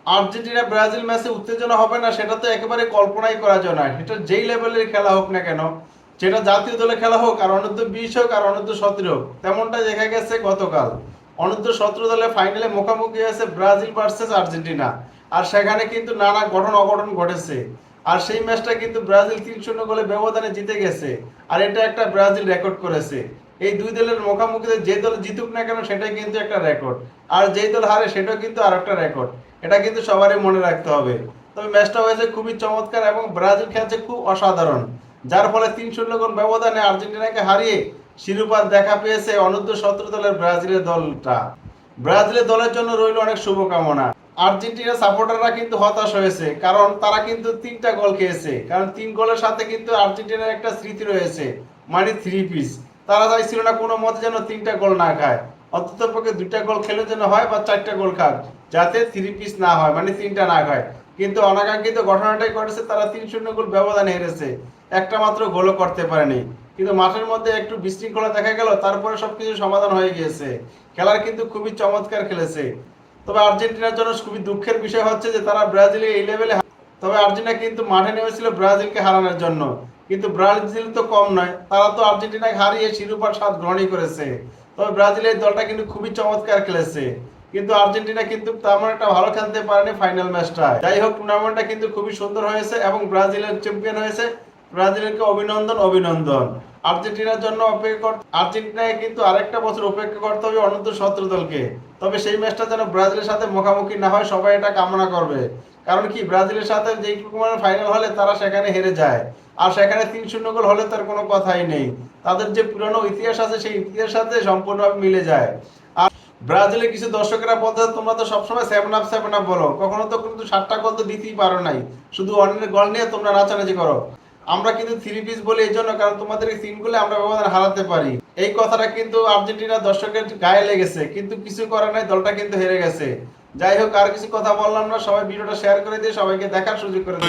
Argentina Brazil ম্যাচে উত্তেজনা হবে না সেটা তো একেবারে কল্পনাই করা যায় না। এটা যেই লেভেলের খেলা হোক না কেন, সেটা জাতীয় দলে খেলা হোক আর অনূর্ধ্ব 20 হোক আর অনূর্ধ্ব 17 হোক, তেমনটা দেখা গেছে গতকাল অনূর্ধ্ব 17 দলে ফাইনালে মুখোমুখি হয়েছে ব্রাজিল ভার্সেস আর্জেন্টিনা। আর সেখানে কিন্তু নানা ঘটন অঘটন ঘটেছে। আর সেই ম্যাচটা কিন্তু ব্রাজিল 3-0 গোলে ব্যবধানে জিতে গেছে। আর এটা একটা ব্রাজিল রেকর্ড করেছে। এই দুই দলের মুখোমুখিতে যে দল জিতুক না কেন সেটাই কিন্তু একটা রেকর্ড, আর যেই দল হারে সেটাও কিন্তু আর একটা রেকর্ড। এটা কিন্তু সবারই মনে রাখতে হবে। তবে ম্যাচটা হয়েছে খুবই চমৎকার এবং ব্রাজিল খেলছে খুব অসাধারণ, যার ফলে 3-0 গোল ব্যবধানে আর্জেন্টিনাকে হারিয়ে শিরোপার দেখা পেয়েছে অনূর্ধ্ব 17 দলের ব্রাজিলের দলটা। ব্রাজিলের দলের জন্য রইল অনেক শুভকামনা। আর্জেন্টিনা সাপোর্টাররা কিন্তু হতাশ হয়েছে, কারণ তারা কিন্তু 3টা গোল খেয়েছে। কারণ 3 গোলের সাথে কিন্তু আর্জেন্টিনার একটা স্মৃতি রয়েছে, মানে 3 পিস। তারা চাইছিল না কোনো মতে যেন 3টা গোল না খায়, অন্ততপক্ষে 2টা গোল খেলে যেন হয় বা 4টা গোল খাক, যাতে 3 পিস না হয়, মানে 3টা না খায়। কিন্তু অনাকাঙ্ক্ষিত ঘটনাটাই ঘটেছে, তারা 3-0 গোল ব্যবধানে হেরেছে, একটা মাত্র গোলও করতে পারেনি। কিন্তু মাঠের মধ্যে একটু বিশৃঙ্খলা দেখা গেল, তারপরে সবকিছু সমাধান হয়ে গিয়েছে। খেলার কিন্তু খুবই চমৎকার খেলেছে। তবে আর্জেন্টিনার জন্য খুবই দুঃখের বিষয় হচ্ছে যে তারা ব্রাজিলে এই লেভেলে, তবে আর্জেন্টিনা কিন্তু মাঠে নেমেছিল ব্রাজিলকে হারানোর জন্য। কিন্তু ব্রাজিল তো কম নয়, তারা তো আর্জেন্টিনাকে হারিয়ে শিরোপার স্বাদ গ্রহণই করেছে। তবে ব্রাজিলের দলটা কিন্তু খুবই চমৎকার খেলেছে, কিন্তু আর্জেন্টিনা কিন্তু তেমন একটা ভালো খেলতে পারেনি ফাইনাল ম্যাচটা। যাই হোক, টুর্নামেন্টটা কিন্তু খুবই সুন্দর হয়েছে এবং ব্রাজিলের চ্যাম্পিয়ন হয়েছে। ব্রাজিলকে অভিনন্দন অভিনন্দন। আর্জেন্টিনার জন্য আর্জেন্টিনায় কিন্তু আরেকটা বছর অপেক্ষা করতে হবে অনূর্ধ্ব 17 দলকে। তবে সেই ম্যাচটা যেন ব্রাজিলের সাথে মুখোমুখি না হয়, সবাই এটা কামনা করবে। কারণ কি, ব্রাজিলের সাথে যেই ফাইনাল হলে তারা সেখানে হেরে যায়, আর সেখানে 3-0 গোল হলে তার কোনো কথাই নেই। তাদের যে পুরনো ইতিহাস আছে সেই ইতিহাসের সাথে সম্পূর্ণভাবে মিলে যায়। আর ব্রাজিলের কিছু দর্শকেরা বলতে, তোমরা তো সবসময় 7-up বলো, কখনো তো কিন্তু 7টা গোল তো দিতেই পারো নাই, শুধু অন্যের গোল নিয়ে তোমরা নাচানাচি করো। আমরা কিন্তু 3 পিস বলি এই জন্য, কারণ তোমাদের এই 3 গোলে আমরা ব্যবধান হারাতে পারি। এই কথাটা কিন্তু আর্জেন্টিনার দর্শকের গায়ে লেগেছে, কিন্তু কিছু করে নাই, দলটা কিন্তু হেরে গেছে। যাই হোক, আর কিছু কথা বললাম না, সবাই ভিডিওটা শেয়ার করে দিয়ে সবাইকে দেখার সুযোগ করে দিন।